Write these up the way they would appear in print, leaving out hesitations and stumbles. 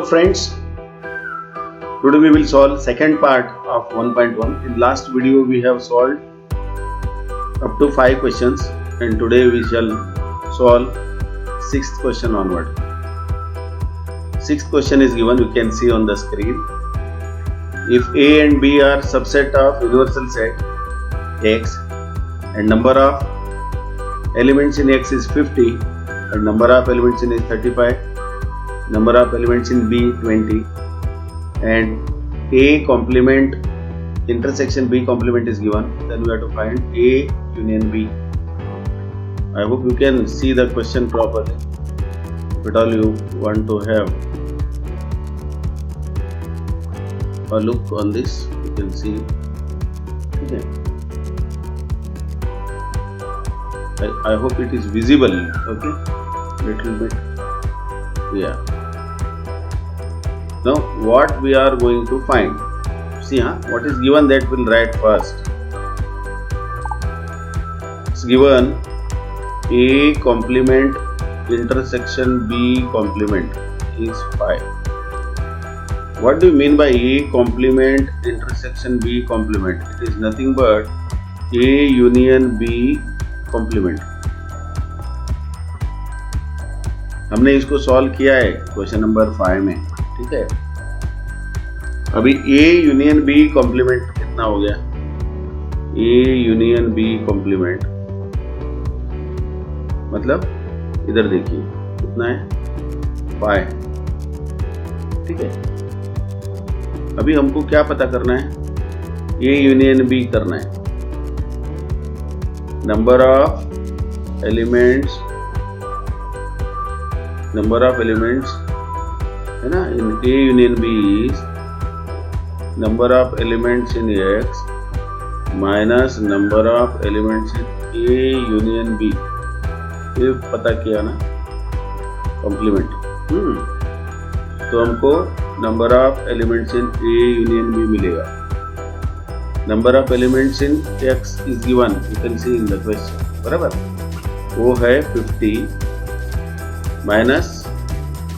Hello friends, today we will solve second part of 1.1. In last video we have solved up to 5 questions and today we shall solve 6th question onward. 6th question is given, you can see on the screen. If A and B are subset of universal set X and number of elements in X is 50 and number of elements in is 35, number of elements in B 20 and A complement intersection B complement is given, then we have to find A union B. I hope you can see the question properly. If at all you want to have a look on this, you can see. Okay. I hope it is visible. Okay, little bit. Yeah. Now what we are going to find? See, what is given that we'll write first. It's given A complement intersection B complement is 5. What do you mean by A complement intersection B complement? It is nothing but A union B complement. हमने इसको solve किया है question number 5 में, ठीक है. अभी A union B complement कितना हो गया? A यूनियन B कॉम्प्लीमेंट मतलब इधर देखिए कितना है? 5. ठीक है. अभी हमको क्या पता करना है? A यूनियन B करना है. नंबर ऑफ एलिमेंट्स है ना in A union B is number of elements in X minus number of elements in A union B. ये पता किया ना कॉम्प्लीमेंट. तो हमको number of elements in A union B मिलेगा. Number of elements in X is given, you can see in the question. बराबर, वो है 50 माइनस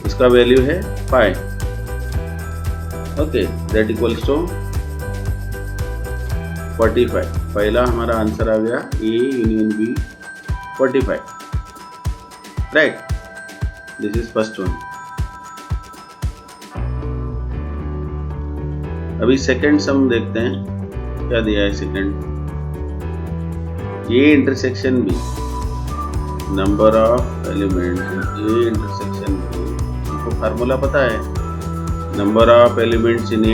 इसका वैल्यू है 5. Okay, that equals to 45. पहला हमारा आंसर आ गया A union B 45. Right, this is first one. अभी सेकंड सम देखते हैं क्या दिया है. Second A intersection B, number of element A intersection B. हमको फार्मूला पता है, number of elements in A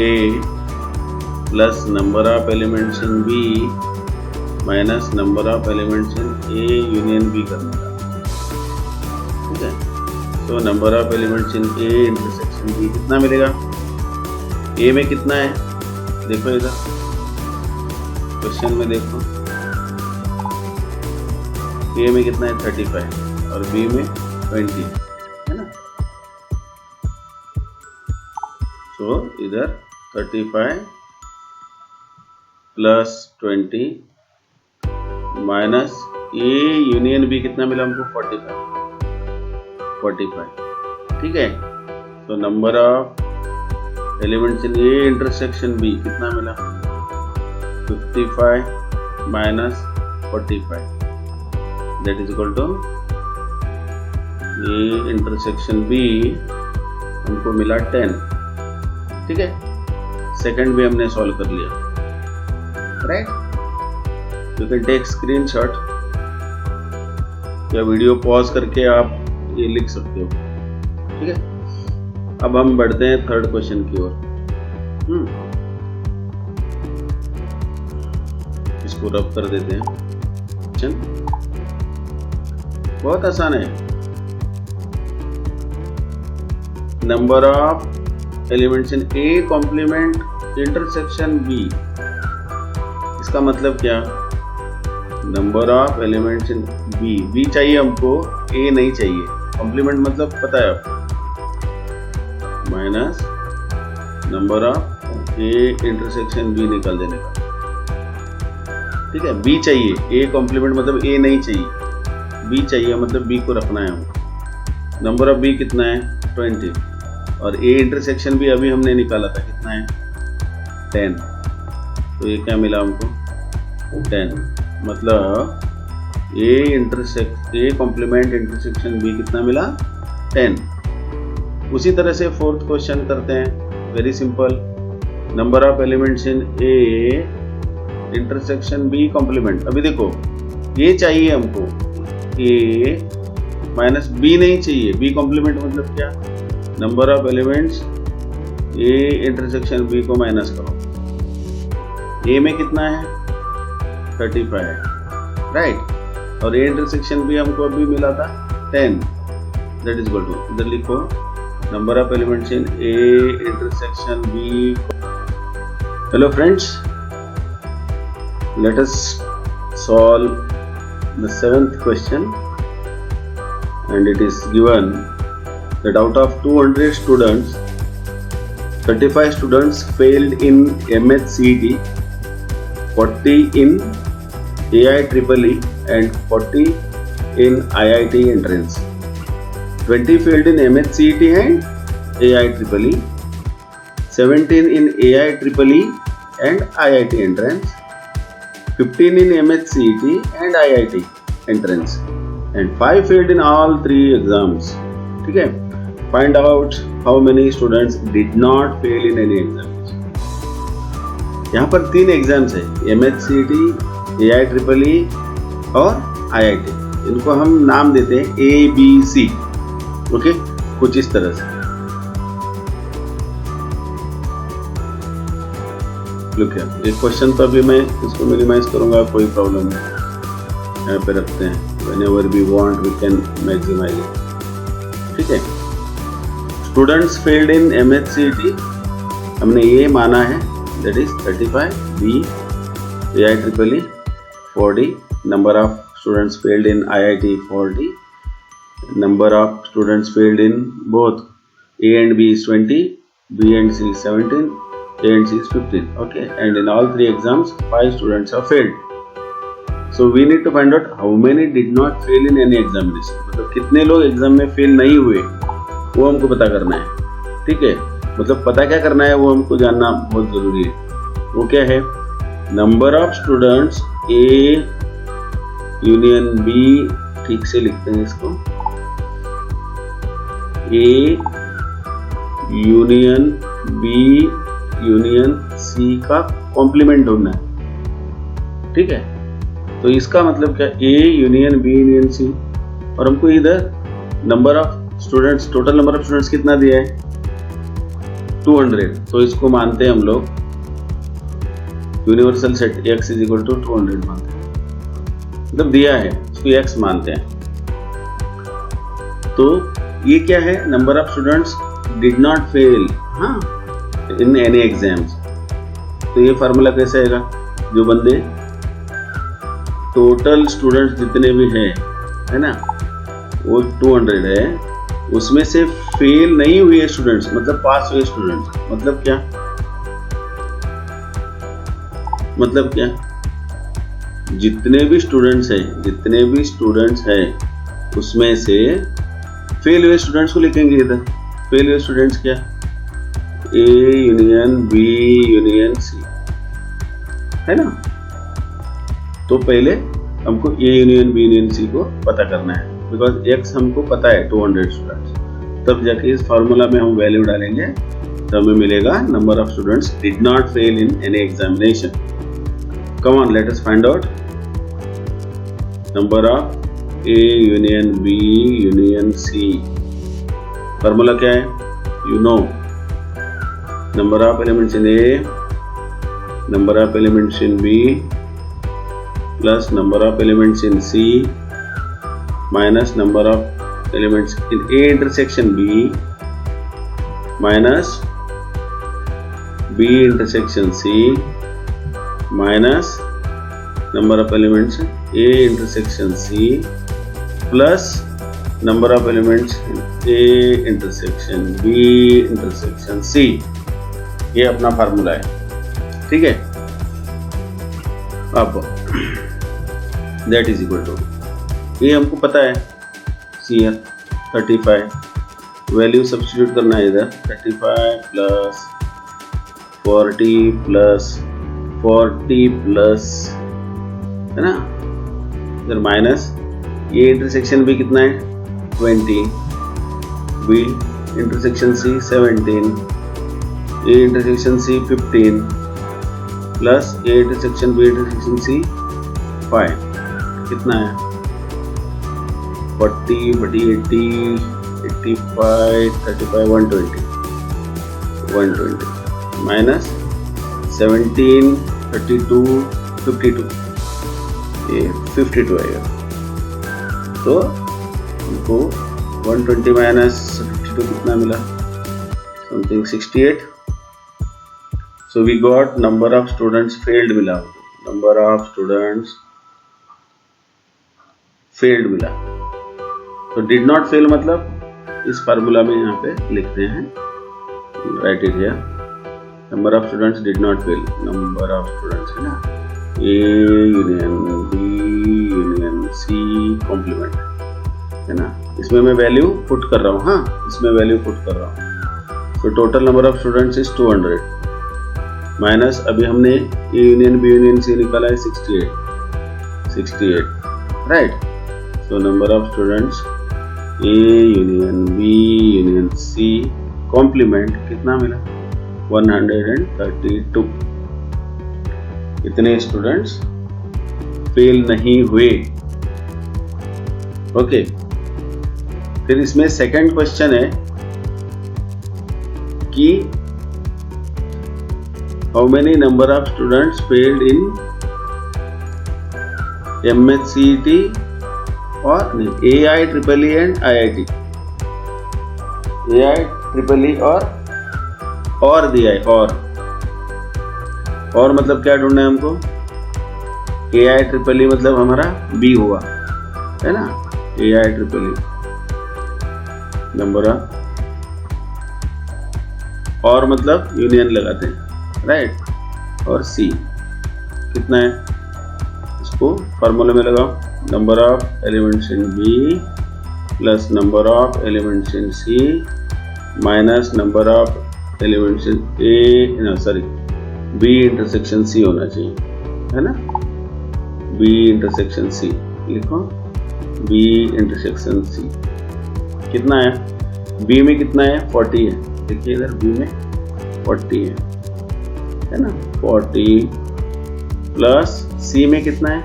plus number of elements in B minus number of elements in A union B करने का. ठीक है. तो number of elements in A intersection B कितना मिलेगा? A में कितना है देखो, इधर क्वेश्चन में देखो. A में कितना है? 35 और B में 20 है ना. तो इधर 35 plus 20 minus A union B कितना मिला हमको? 45. ठीक है. तो number of elements in A intersection B कितना मिला? 55 minus 45. That is equal to A intersection B हमको मिला 10. ठीक है. सेकंड भी हमने सॉल्व कर लिया. Right, you can take screenshot या वीडियो पॉज करके आप ये लिख सकते हो. ठीक है. अब हम बढ़ते हैं थर्ड क्वेश्चन की ओर. इसको रब कर देते हैं. क्वेश्चन बहुत आसान है. Number of elements in A complement intersection B. इसका मतलब क्या? Number of elements in B चाहिए हमको, A नहीं चाहिए. कॉम्प्लीमेंट मतलब पता है आपको, minus number of A intersection B निकाल देने का. ठीक है. B चाहिए, A कॉम्प्लीमेंट मतलब A नहीं चाहिए, B चाहिए मतलब B को रखना है हमको. नंबर ऑफ B कितना है? 20. और ए इंटरसेक्शन भी अभी हमने निकाला था, कितना है 10, तो ये क्या मिला हमको 10, मतलब ए कॉम्प्लीमेंट इंटरसेक्शन बी कितना मिला 10। उसी तरह से फोर्थ क्वेश्चन करते हैं, very simple, number of elements in A intersection B complement. अभी देखो ये चाहिए हमको, ए माइनस बी नहीं चाहिए, बी कॉम्प्लीमेंट मतलब क्या, number of elements A intersection B को माइनस करो, ए में कितना है 35 राइट, और ए इंटरसेक्शन बी हमको अभी मिला था 10, दैट इज इक्वल टू, इधर लिखो number of elements in A intersection B. Hello friends, let us solve the 7th question, and it is given that out of 200 students 35 students failed in MHCET, 40 in AIEEE and 40 in IIT entrance. 20 failed in MHCET and AIEEE, 17 in AIEEE and IIT entrance, 15 in MHCET and IIT entrance, and 5 failed in all 3 exams. ठीक है, find out how many students did not fail in any examination. यहाँ पर 3 exams है, MHCET, AIEEE और IIT, इनको हम नाम देते हैं ABC, ओके कुछ इस तरह से। लुक है, एक क्वेश्चन तो अभी मैं इसको मिनिमाइज करूंगा, कोई प्रॉब्लम नहीं, यहाँ पे रखते हैं, whenever we want we can maximize it, ठीक है। स्टूडेंट्स फेल्ड इन MHCET हमने ये माना है, that is 35, B AIEEE 40, number of students failed in IIT 40, number of students failed in both A and B is 20, B and C is 17, A and C is 15, okay, and in all 3 exams 5 students have failed. So we need to find out how many did not fail in any examination, मतलब कितने लोग exam में fail नहीं हुए वो हमको पता करना है, ठीक है। मतलब पता क्या करना है वो हमको जानना बहुत जरूरी है, वो क्या है, number of students A union B, ठीक से लिखते हैं इसको, A union B union C का कॉम्प्लीमेंट ढूंढना है, ठीक है। तो इसका मतलब क्या, A union B union C, और हमको इधर number of students, total number of students कितना दिया है 200, तो इसको मानते हैं हम लोग universal set x is equal to 200 मानते हैं, मतलब दिया है इसको x मानते हैं। तो ये क्या है, number of students did not fail हाँ इन एनी एग्जाम्स, तो ये फार्मूला कैसे आएगा, जो बंदे टोटल स्टूडेंट्स जितने भी है ना, वो 200 है, उसमें से फेल नहीं हुए स्टूडेंट्स मतलब पास हुए स्टूडेंट्स, मतलब क्या, जितने भी स्टूडेंट्स हैं उसमें से फेल हुए स्टूडेंट्स को लिखेंगे इधर, फेल हुए स्टूडेंट्स क्या, A union B union C, है ना। तो पहले हमको A union B union C को पता करना है, बिकॉज x हमको पता है 200 स्टूडेंट्स, तब जाके इस फार्मूला में हम वैल्यू डालेंगे तो हमें मिलेगा number of students did not fail in any examination. Come on, let us find out number of A union B union C। Formula क्या है, you know, number of elements in A, number of elements in B plus number of elements in C minus number of elements in A intersection B minus B intersection C minus number of elements A intersection C plus number of elements A intersection B intersection C। ये अपना formula है, ठीक है। अब that is equal to, ये हमको पता है C 35, वैल्यू सब्स्टिट्यूट करना है इधर 35 प्लस 40 प्लस 40 प्लस, है ना, इधर माइनस, ये इंटरसेक्शन भी कितना है 20, B intersection C 17, A intersection C 15 plus A intersection B intersection C 5, कितना है 40 बटी 80, 85, 35, 120 माइनस 17, 32, 52, ये 52 आएगा। तो हमको 120 माइनस 52 कितना मिला, something 68। So we got number of students failed मिला, नंबर ऑफ स्टूडेंट्स फेल्ड मिला। तो डिड नॉट फेल मतलब इस फार्मूला में यहाँ पे लिखते हैं, right it here, number of students did not fail, number of students है ना, A union B union C complement, है ना, इसमें मैं वैल्यू पुट कर रहा हूँ, हाँ इसमें वैल्यू पुट कर रहा हूँ। तो total number of students is 200 minus अभी हमने A union B union C निकाला है 68, right. So number of students A union B union C complement कितना मिला 132। इतने स्टूडेंट्स फेल नहीं हुए। ओके, फिर इसमें सेकंड क्वेश्चन है कि how many number of students failed in MHCET और AI triple E and IIT, AI triple E और दिया है, और मतलब क्या ढूंढना है हमको, AI ट्रिपल ई मतलब हमारा B हुआ, है ना, AI triple E number of, और मतलब यूनियन लगाते हैं, राइट, और C कितना है, इसको फार्मूला में लगाओ, number of elements in B plus number of elements in C minus number of elements in B intersection C होना चाहिए, है ना, B इंटरसेक्शन C लिखो, B इंटरसेक्शन C कितना है, B में कितना है 40 है, देखिए इधर B में 40 है ना, 40 प्लस C में कितना है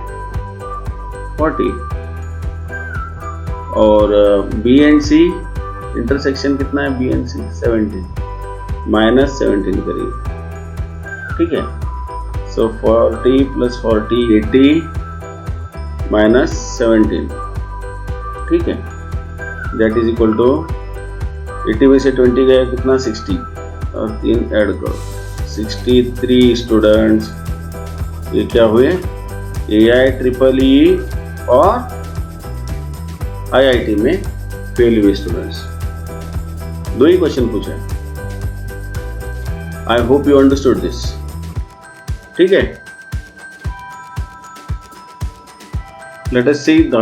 40, और B एंड C इंटरसेक्शन कितना है B एंड C 17 माइनस 17 करिए, ठीक है। सो 40 प्लस 40 80 माइनस 17, ठीक है, दैट इज इक्वल टू 80 में से 20 गया कितना 60 और 3 ऐड करो 63 स्टूडेंट्स ये क्या हुए AI ट्रिपल ई और IIT में फेल हुए स्टूडेंट्स। दो ही क्वेश्चन पूछा है, I hope you understood this, ठीक है। Let us see the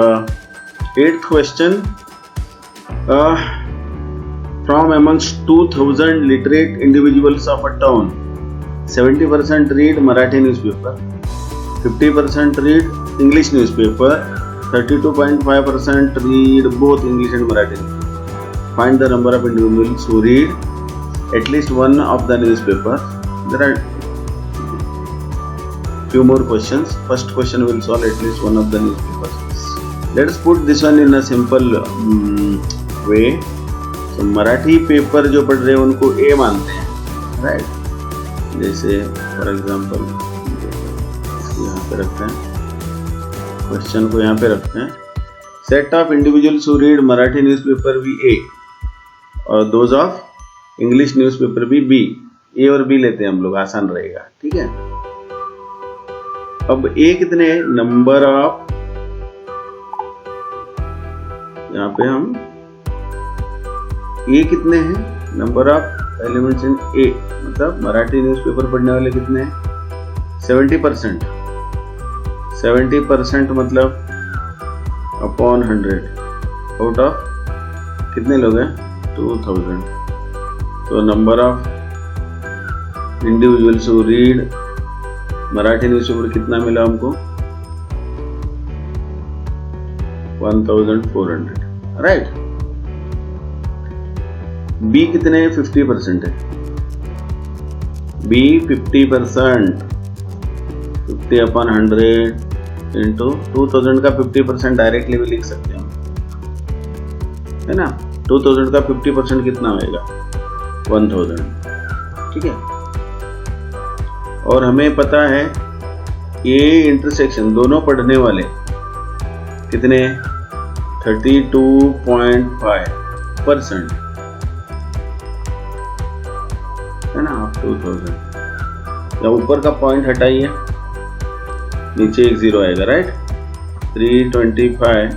8th question, from amongst 2000 literate individuals of a town, 70% read Marathi newspaper, 50% read English newspaper, 32.5% read both English and Marathi. Find the number of individuals who read at least one of the newspaper. There are few more questions. First question will solve at least one of the newspapers. Let us put this one in a simple way. So Marathi paper जो पढ़ रहे हैं उनको A मानते हैं, right. जैसे for example यहाँ पे रखते हैं, क्वेश्चन को यहाँ पे रखते हैं, set of individuals who read Marathi newspaper भी A और दोज ऑफ इंग्लिश न्यूज़पेपर भी B, A और B लेते हैं हम लोग, आसान रहेगा, ठीक है। अब A कितने हैं, नंबर ऑफ, यहाँ पे हम A कितने हैं, number of elements in A, मतलब मराठी न्यूज़पेपर पढ़ने वाले कितने हैं 70%, 70% मतलब अपॉन 100 आउट ऑफ कितने लोग हैं 2000. So number of individuals who read Marathi newspaper कितना मिला हमको? 1400. राइट. बी कितने? 50% है. बी 50%. 50/100 इंटू 2000 का 50% डायरेक्टली भी लिख सकते हैं, है ना. 2000 का 50% कितना होएगा? 1000. ठीक है. और हमें पता है ये इंटरसेक्शन दोनों पढ़ने वाले कितने? 32.5% है ना. 2000 या ऊपर का पॉइंट हटाइए, नीचे एक 0 आएगा. राइट. 325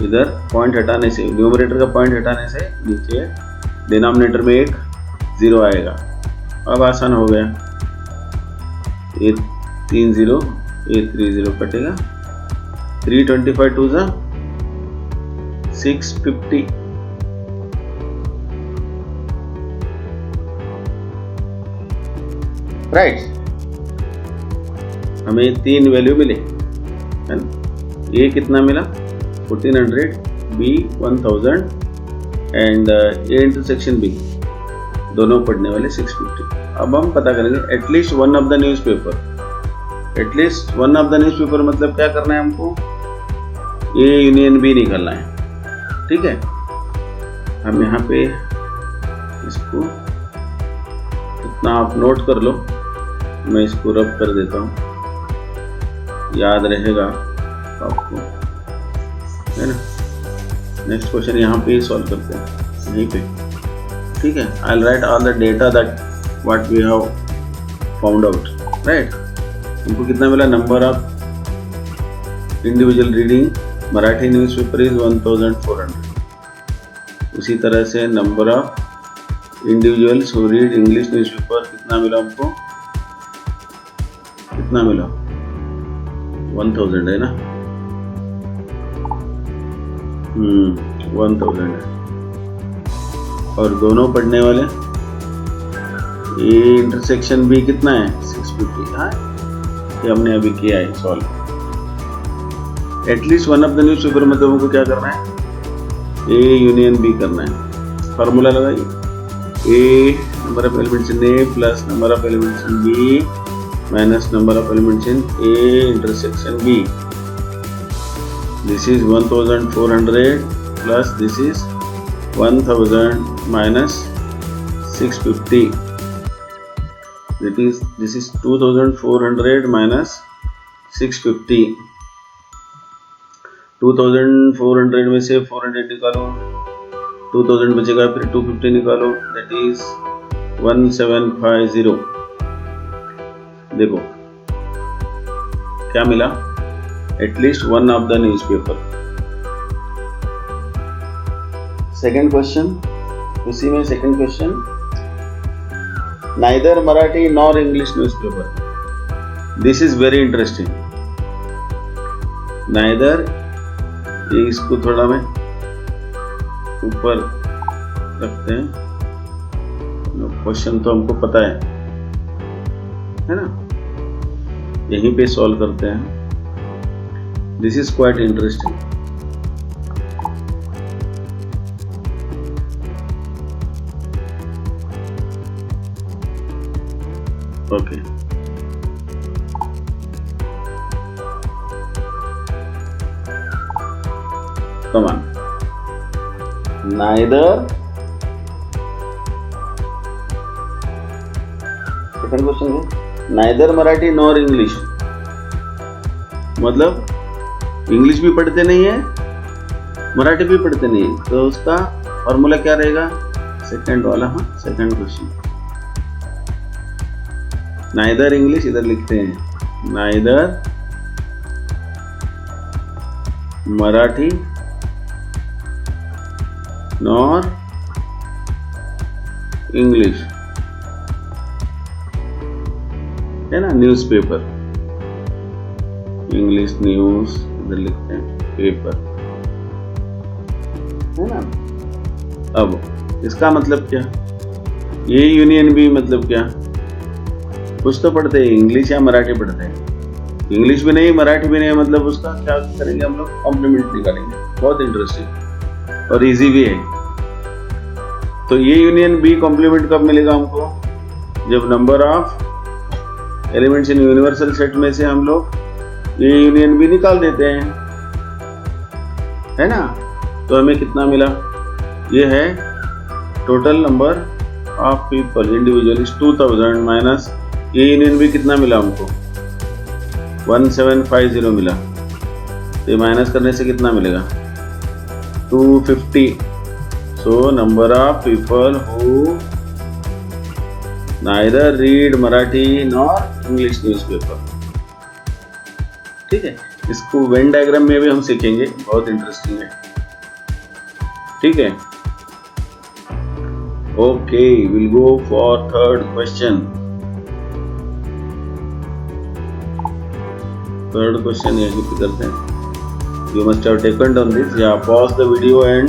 इधर पॉइंट हटाने से, न्यूमरेटर का पॉइंट हटाने से नीचे डिनोमिनेटर में एक 0 आएगा. अब आसान हो गया. ये 30, ये 30 कटेगा. 325 2 जा 650. राइट. हमें 3 वैल्यू मिले, है ना. ये कितना मिला? 1400, B 1000 and A intersection B दोनों पढ़ने वाले 650. अब हम पता करेंगे at least one of the newspaper. At least one of the newspaper मतलब क्या करना है हमको? ए यूनियन बी निकालना है. ठीक है. हम यहाँ पे इसको इतना आप नोट कर लो, मैं इसको रब कर देता हूँ, याद रहेगा आपको, है ना. नेक्स्ट क्वेश्चन यहाँ पे सॉल्व करते हैं, यहीं पे. ठीक है. I'll write all the data that what we have found out. Right. हमको कितना मिला? Number of individual reading Marathi newspaper is 1400. उसी तरह से number of individuals who read English newspaper कितना मिला हमको? कितना मिला? 1000 है ना. 1000 है. और दोनों पढ़ने वाले ये इंटरसेक्शन भी कितना है? 650. हाँ, ये हमने अभी किया है solve. At least one of the newspaper में तो हमको क्या करना है? ए यूनियन बी करना है. फार्मूला लगाइए. A number of elements in A plus number of elements in B minus number of elements in A intersection B. This is 1400 plus this is 1000 minus 650. This is 2400 minus 650. 2400 में से 400 निकालो, 2000 बचेगा, फिर 250 निकालो, that is 1750. देखो क्या मिला? At least one of the newspaper. Second question, उसी में second question, neither Marathi nor English newspaper. This is very interesting. Neither, इसको थोड़ा मैं ऊपर रखते हैं. क्वेश्चन तो हमको पता है ना. यहीं पे सॉल्व करते हैं. This is quite interesting. Okay. Come on. Neither. Second question है neither मराठी nor English. मतलब इंग्लिश भी पढ़ते नहीं है, मराठी भी पढ़ते नहीं है, तो उसका फॉर्मूला क्या रहेगा? सेकंड वाला. हाँ, सेकंड क्वेश्चन. नाइदर इंग्लिश इधर लिखते हैं, नाइदर मराठी नॉर इंग्लिश, है ना. न्यूज़पेपर, इंग्लिश न्यूज इधर लिखते हैं, पेपर, है ना. अब इसका मतलब क्या, ए यूनियन बी मतलब क्या, कुछ तो पढ़ते हैं, इंग्लिश या मराठी पढ़ते हैं, इंग्लिश भी नहीं मराठी भी नहीं, मतलब उसका क्या करेंगे हम लोग, कॉम्प्लीमेंट निकालेंगे। बहुत इंटरेस्टिंग और इजी भी है। तो ए यूनियन बी कॉम्प्लीमेंट कब मिलेगा हमको, जब number of elements in universal set में से हम लोग ए यूनियन बी निकाल देते हैं, है ना। तो हमें कितना मिला, ये है total number of people individual is 2000 minus A union B कितना मिला हमको 1750 मिला। तो ये माइनस करने से कितना मिलेगा 250। सो number of people who neither read Marathi nor English newspaper. ठीक है, इसको वेन डायग्राम में भी हम सीखेंगे, बहुत इंटरेस्टिंग है। ठीक है, okay, will go for third question. Third question यही पे करते हैं। You must have taken down this, या pause the video and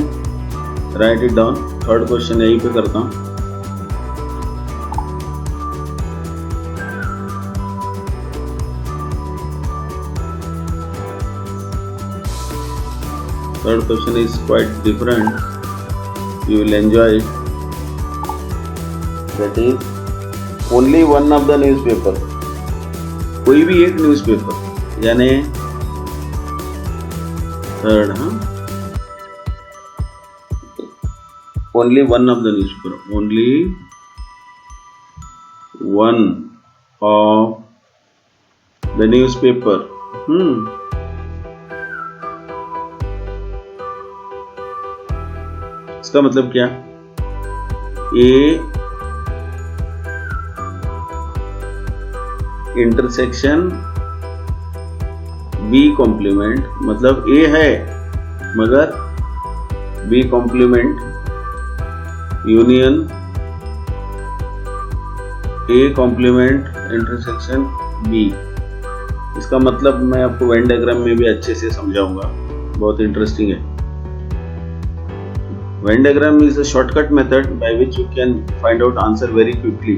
write it down. Third question यही पे करता हूँ। Third question is quite different. You will enjoy it. That is only one of the newspaper. कोई भी एक newspaper, यानी third, only one of the newspaper. Only one of the newspaper. इसका मतलब क्या, ए इंटरसेक्शन बी कॉम्प्लीमेंट, मतलब A है मगर B complement union A complement intersection B. इसका मतलब मैं आपको वेन डायग्राम में भी अच्छे से समझाऊंगा, बहुत इंटरेस्टिंग है। Venn diagram is a shortcut method by which you can find out answer very quickly,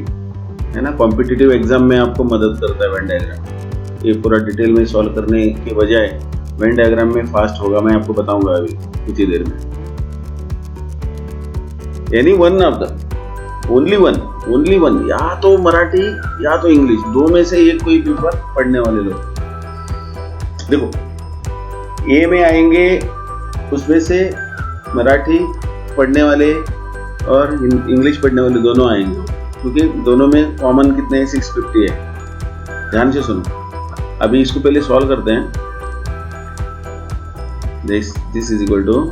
है ना। कॉम्पिटिटिव एग्जाम में आपको मदद करता है वेन डायग्राम। ये पूरा डिटेल में सॉल्व करने के बजाय वेन डायग्राम में फास्ट होगा, मैं आपको बताऊंगा अभी कुछ ही देर में। Any one of the, only one, या तो मराठी या तो इंग्लिश, दो में से एक कोई पेपर पढ़ने वाले लोग। देखो, ए में आएंगे उसमें से मराठी पढ़ने वाले और इंग्लिश पढ़ने वाले दोनों आएंगे, क्योंकि दोनों में कॉमन कितने हैं 650 है। ध्यान से सुनो, अभी इसको पहले सॉल्व करते हैं। This is equal to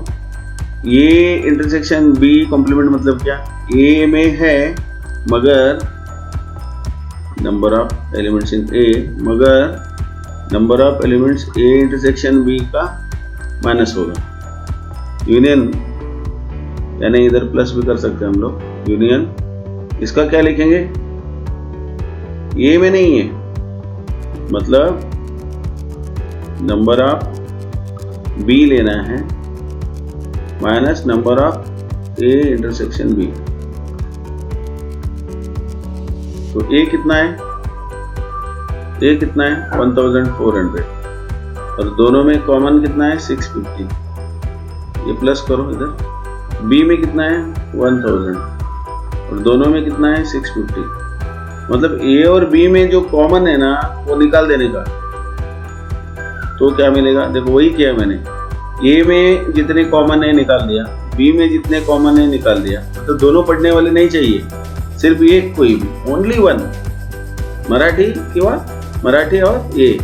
A intersection B complement, मतलब क्या, ए में है मगर number of elements in A, मगर number of elements A intersection B का माइनस होगा। यूनियन, यानी इधर प्लस भी कर सकते हैं हम लोग। यूनियन, इसका क्या लिखेंगे, ए में नहीं है, मतलब नंबर ऑफ बी लेना है minus number of A intersection B. तो ए कितना है, ए कितना है 1400, और दोनों में कॉमन कितना है 650। ये प्लस करो इधर। बी में कितना है 1000 और दोनों में कितना है 650। मतलब ए और बी में जो कॉमन है ना वो निकाल देने का। तो क्या मिलेगा, देखो वही किया मैंने, ए में जितने कॉमन है निकाल दिया, बी में जितने कॉमन है निकाल दिया। तो दोनों पढ़ने वाले नहीं चाहिए, सिर्फ एक कोई भी, ओनली वन, मराठी मराठी और ए,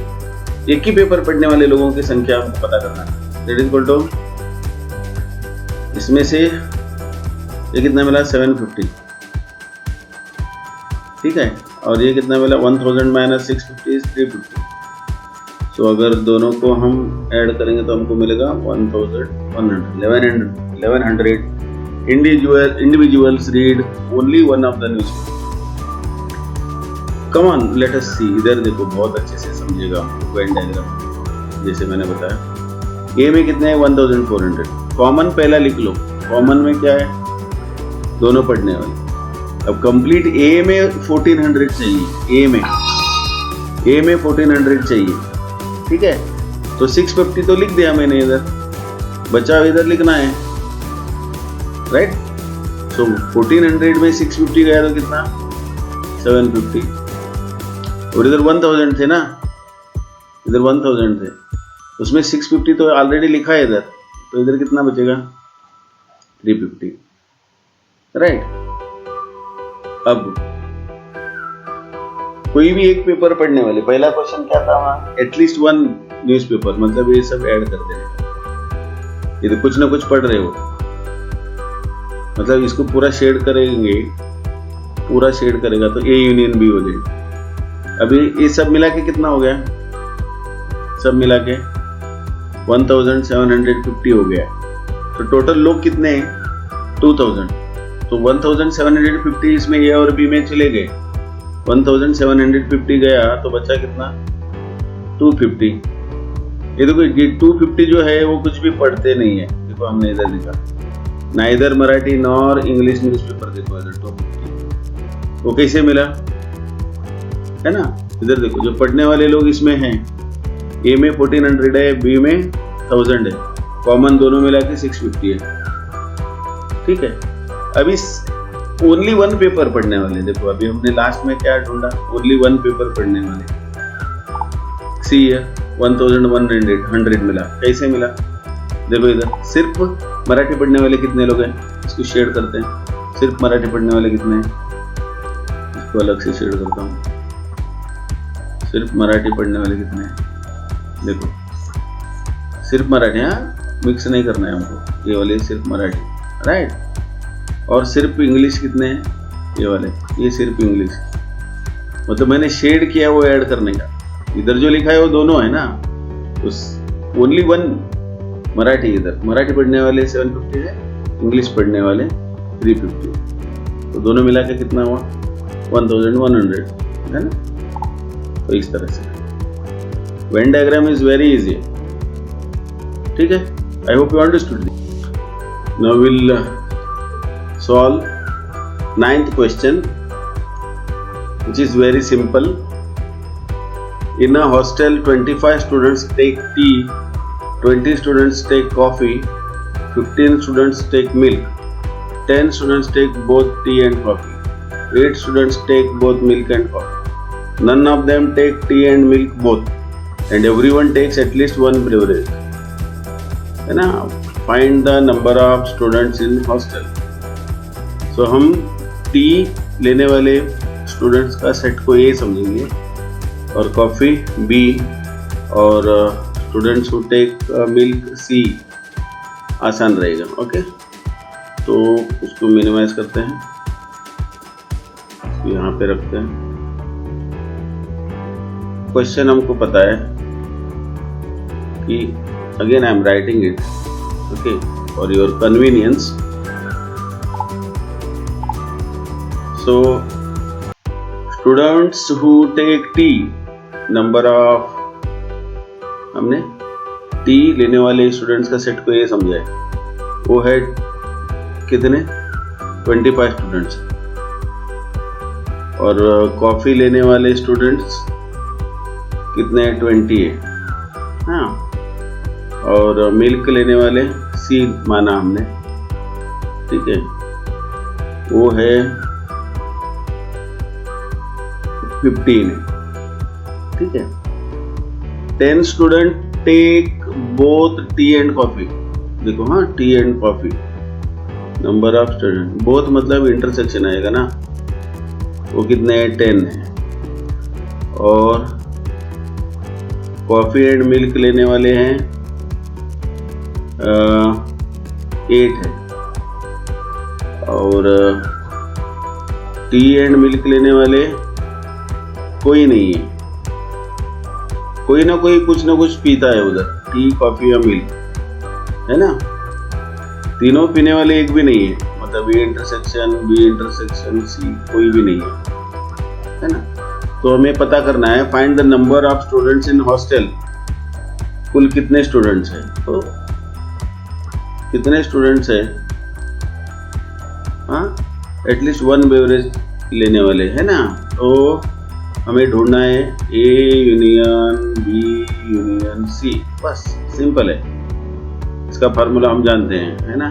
एक ही पेपर पढ़ने वाले लोगों की संख्या हमको पता करना है। दैट इज इक्वल टू, इसमें से ये कितना मिला 750, ठीक है, और ये कितना मिला 1000 माइनस 650 इज 350। सो अगर दोनों को हम ऐड करेंगे तो हमको मिलेगा 1100 individuals read only one of the newspaper. Come on, let us see. इधर देखो, बहुत अच्छे से समझिएगा वेन डायग्राम। जैसे मैंने बताया, ए में कितने हैं 1400। कॉमन पहला लिख लो। कॉमन में क्या है दोनों पढ़ने वाले। अब कंप्लीट ए में 1400 चाहिए, ए में 1400 चाहिए, ठीक है। तो 650 तो लिख दिया मैंने इधर, बचा इधर लिखना है, राइट। सो 1400 में 650 गया तो कितना, 750, और इधर 1000 थे ना, इधर 1000 थे, उसमें 650 तो ऑलरेडी लिखा है इधर, तो इधर कितना बचेगा, 350, राइट। अब कोई भी एक पेपर पढ़ने वाले, पहला क्वेश्चन क्या था वहां, एटलीस्ट 1 न्यूज़पेपर, मतलब ये सब ऐड कर देने का। ये तो कुछ ना कुछ पढ़ रहे हो, मतलब इसको पूरा शेड करेंगे, पूरा शेड करेगा तो ए यूनियन बी हो जाएगा। अभी ये सब मिला के कितना हो गया, सब मिला के 1750 हो गया। तो टोटल लोग कितने हैं, 2000। तो 1750 इसमें ए और बी में चले गए, 1750 गया तो बचा कितना, 250। ये देखो ये 250 जो है वो कुछ भी पढ़ते नहीं है, देखो हमने इधर लिखा, neither Marathi nor English newspaper, देखो इधर 250, वो कैसे मिला, है ना। इधर देखो जो पढ़ने वाले लोग इसमें हैं, ए में 1400 है, बी में 1000 है, कॉमन दोनों मिला के 650 है, ठीक है। अभी ओनली 1 पेपर पढ़ने वाले, देखो अभी हमने लास्ट में क्या ढूंढा, ओनली 1 पेपर पढ़ने वाले, सी है 1100 मिला, कैसे मिला, देखो इधर सिर्फ मराठी पढ़ने वाले कितने लोग हैं, इसको शेयर करते हैं, सिर्फ मराठी पढ़ने वाले कितने हैं, इसको अलग से शेयर करता हूँ, सिर्फ मराठी पढ़ने वाले कितने हैं, देखो सिर्फ मराठी, हाँ मिक्स नहीं करना है हमको, ये वाले सिर्फ मराठी, राइट। और सिर्फ इंग्लिश कितने हैं, ये वाले, ये सिर्फ इंग्लिश, मतलब मैंने शेड किया वो ऐड करने का, इधर जो लिखा है वो दोनों है ना, उस ओनली 1 मराठी, इधर मराठी पढ़ने वाले 750 है, इंग्लिश पढ़ने वाले 350, तो दोनों मिला के कितना हुआ, 1100, है ना। तो इस तरह से Venn diagram is very easy, ठीक है। I hope you understood. Now will solve 9th question, which is very simple. In a hostel 25 students take tea, 20 students take coffee, 15 students take milk, 10 students take both tea and coffee, 8 students take both milk and coffee. None of them take tea and milk both, and everyone takes at least one beverage, है ना। Find the number of students in hostel. तो हम T लेने वाले students का set को ए समझेंगे, और कॉफ़ी बी, और स्टूडेंट्स हु टेक मिल्क सी, आसान रहेगा, ओके। तो उसको मिनिमाइज करते हैं, यहाँ पे रखते हैं। क्वेश्चन हमको पता है कि, again I am writing it, okay, for your convenience. So students who take tea, number of, हमने टी लेने वाले स्टूडेंट्स का सेट को ये समझा है, वो है कितने, 25 स्टूडेंट्स, और कॉफ़ी लेने वाले स्टूडेंट्स कितने, 20 है, हाँ, और मिल्क लेने वाले सी माना हमने, ठीक है, वो है 15 है, ठीक है। 10 student take both tea and coffee, देखो, हाँ tea and coffee, number of student, both मतलब इंटरसेक्शन आएगा ना, वो कितने हैं, 10 है, और कॉफी एंड मिल्क लेने वाले हैं 8 है, और टी एंड मिल्क लेने वाले कोई नहीं है, कोई ना कोई कुछ ना कुछ पीता है उधर, टी कॉफी या मिल्क, है ना। तीनों पीने वाले एक भी नहीं है, मतलब A intersection B intersection C कोई भी नहीं है ना। तो हमें पता करना है, find the number of students in hostel, कुल कितने स्टूडेंट्स हैं, तो कितने स्टूडेंट्स हैं, हाँ एटलीस्ट 1 बेवरेज लेने वाले है ना। तो हमें ढूंढना है A union B union C, बस सिंपल है। इसका फार्मूला हम जानते हैं, है ना।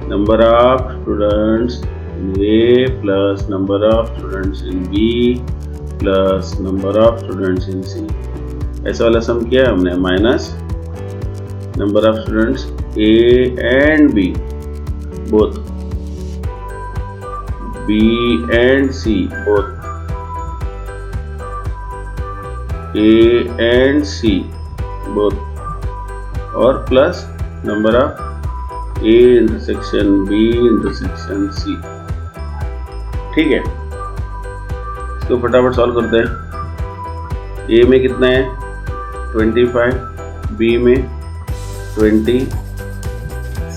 Number of students in A plus number of students in B plus number of students in C, ऐसा वाला सम किया हमने, minus number of students A and B both, B and C both, A and C both, और plus number of A intersection B intersection C। ठीक है, इसको फटाफट solve करते हैं। A में कितना है 25, B में 20,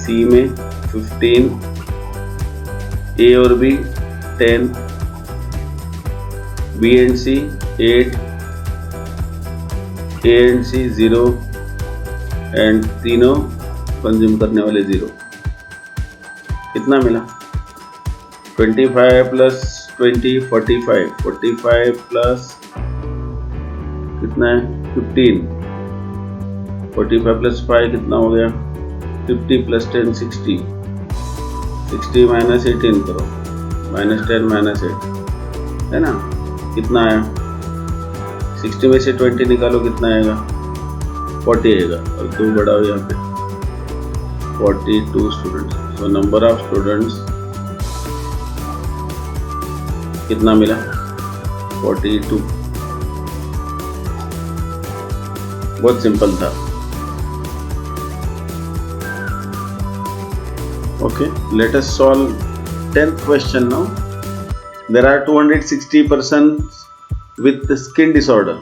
C में 15, A और B 10, B and C 8, A and C 0, and तीनों कंज्यूम करने वाले 0। कितना मिला? 25 प्लस 20 45, 45 प्लस कितना है 15, 45 प्लस 5 कितना हो गया 50 प्लस 10 60, 60 माइनस 18 करो, -10 -8 है ना। कितना आया? 60 में से 20 निकालो, कितना आएगा 40 आएगा, और 2 बढ़ाओ यहाँ पे 42 students. So number of students कितना मिला 42। बहुत सिंपल था। Okay, let us solve 10th question now. There are 260 persons with skin disorder.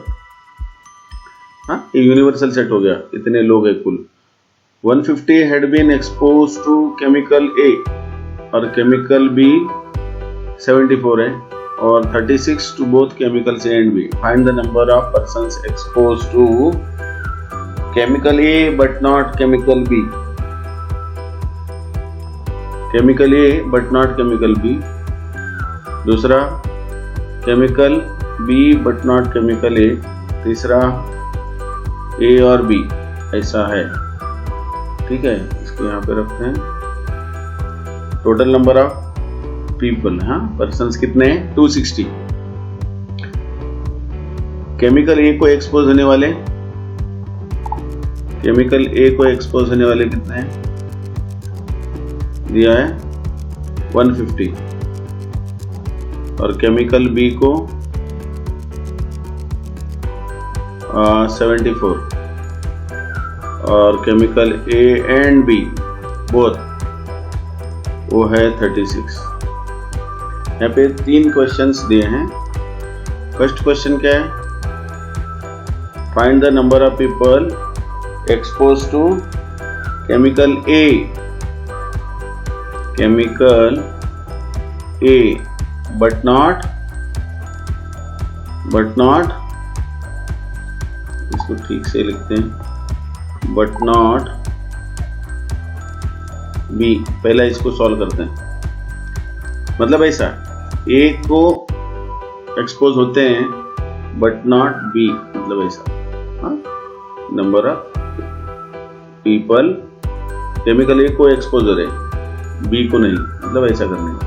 हाँ, ये यूनिवर्सल सेट हो गया, इतने लोग हैं कुल। 150 had been exposed to chemical A और chemical B 74 है, और 36 to both chemicals A and B. Find the number of persons exposed to chemical A but not chemical B. Chemical A but not chemical B, दूसरा chemical B but not chemical A, तीसरा A और B, ऐसा है। ठीक है, इसको यहाँ पे रखते हैं। टोटल नंबर ऑफ पीपल, हाँ पर्सन्स कितने हैं 260। केमिकल ए को एक्सपोज होने वाले, केमिकल ए को एक्सपोज होने वाले कितने हैं दिया है 150, और केमिकल बी को 74, और chemical A and B both वो है 36। यहाँ पे 3 क्वेश्चंस दिए हैं। फर्स्ट क्वेश्चन क्या है? Find the number of people expose to chemical A, chemical A but not इसको ठीक से लिखते हैं, but not B। पहला इसको सॉल्व करते हैं। मतलब ऐसा A को एक्सपोज होते हैं but not B, मतलब ऐसा। हाँ, number of people chemical A को एक्सपोज हो रहे, बी को नहीं, मतलब ऐसा करने का।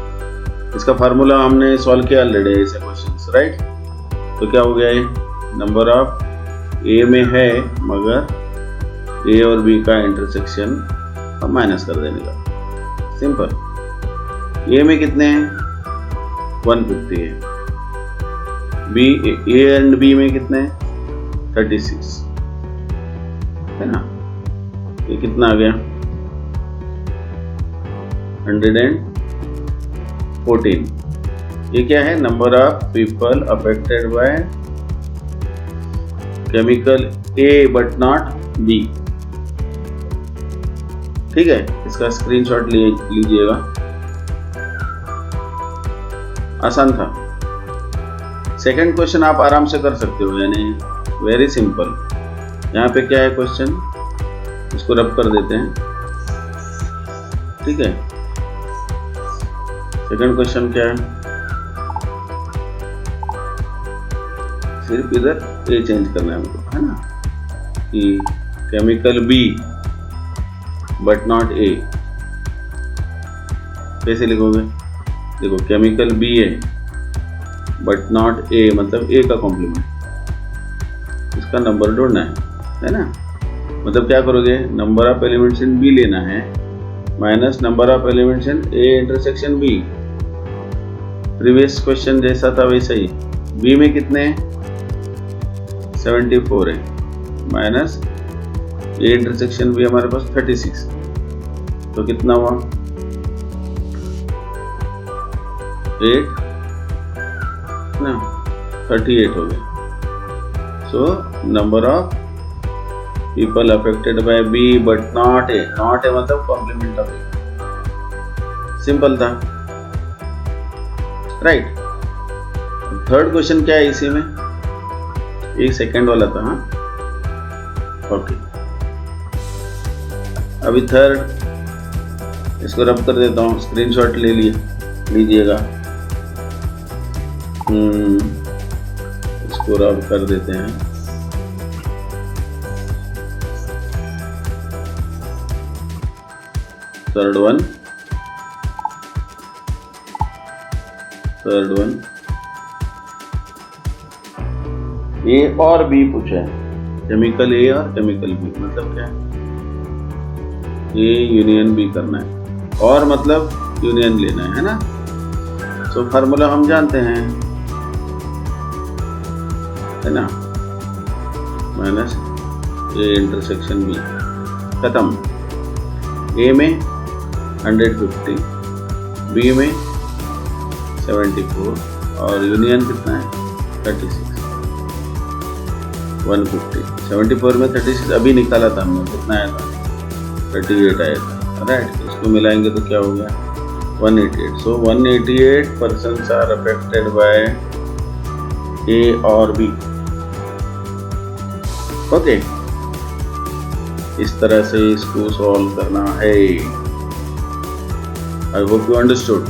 इसका फार्मूला हमने सॉल्व किया ऑलरेडी ऐसे क्वेश्चंस, राइट। तो क्या हो गया है? नंबर ऑफ ए में है मगर ए और बी का इंटरसेक्शन अब माइनस कर देने का, सिंपल। ए में कितने हैं 150 है, बी ए एंड बी में कितने हैं 36 है ना। ये कितना आ गया 114। ये क्या है? Number of people affected by chemical A but not be. ठीक है, इसका स्क्रीनशॉट लीजिएगा। आसान था। सेकंड क्वेश्चन आप आराम से कर सकते हो, यानी वेरी सिंपल। यहाँ पे क्या है क्वेश्चन, इसको रब कर देते हैं। ठीक है, सेकंड क्वेश्चन क्या है, सिर्फ इधर ए चेंज करना है हमको, है ना, कि chemical B but not A. कैसे लिखोगे, देखो केमिकल बी है बट नॉट ए, मतलब ए का कॉम्प्लीमेंट, इसका नंबर ढूंढना है ना। मतलब क्या करोगे, number of elements in B लेना है minus number of elements in A intersection B. Previous question जैसा था वैसा ही, बी में कितने हैं 74 है, माइनस ए इंटरसेक्शन बी हमारे पास 36, तो कितना हुआ 8 ना, 38 हो गया। So number of people affected by B but not A, not A मतलब कॉम्प्लीमेंट ऑफ ए, सिंपल था, राइट। थर्ड क्वेश्चन क्या है इसी में, एक सेकेंड वाला था, हाँ ओके। अभी थर्ड, इसको रब कर देता हूँ, स्क्रीनशॉट ले लीजिएगा, इसको रब कर देते हैं। थर्ड वन ए और बी पूछा है, केमिकल ए और केमिकल बी, मतलब क्या है, ए यूनियन बी करना है, और मतलब यूनियन लेना है ना। सो फार्मूला हम जानते हैं, है ना, माइनस ए इंटरसेक्शन बी, खत्म। ए में 150, बी में 74 और यूनियन कितना है 36, 150, 74 में 36 अभी निकाला था हमने, कितना आया था 38 आया था, राइट। इसको मिलाएंगे तो क्या हो गया 188। सो 188 पर्सन्स आर अफेक्टेड बाय ए और बी, ओके। इस तरह से इसको सॉल्व करना है। I hope you understood.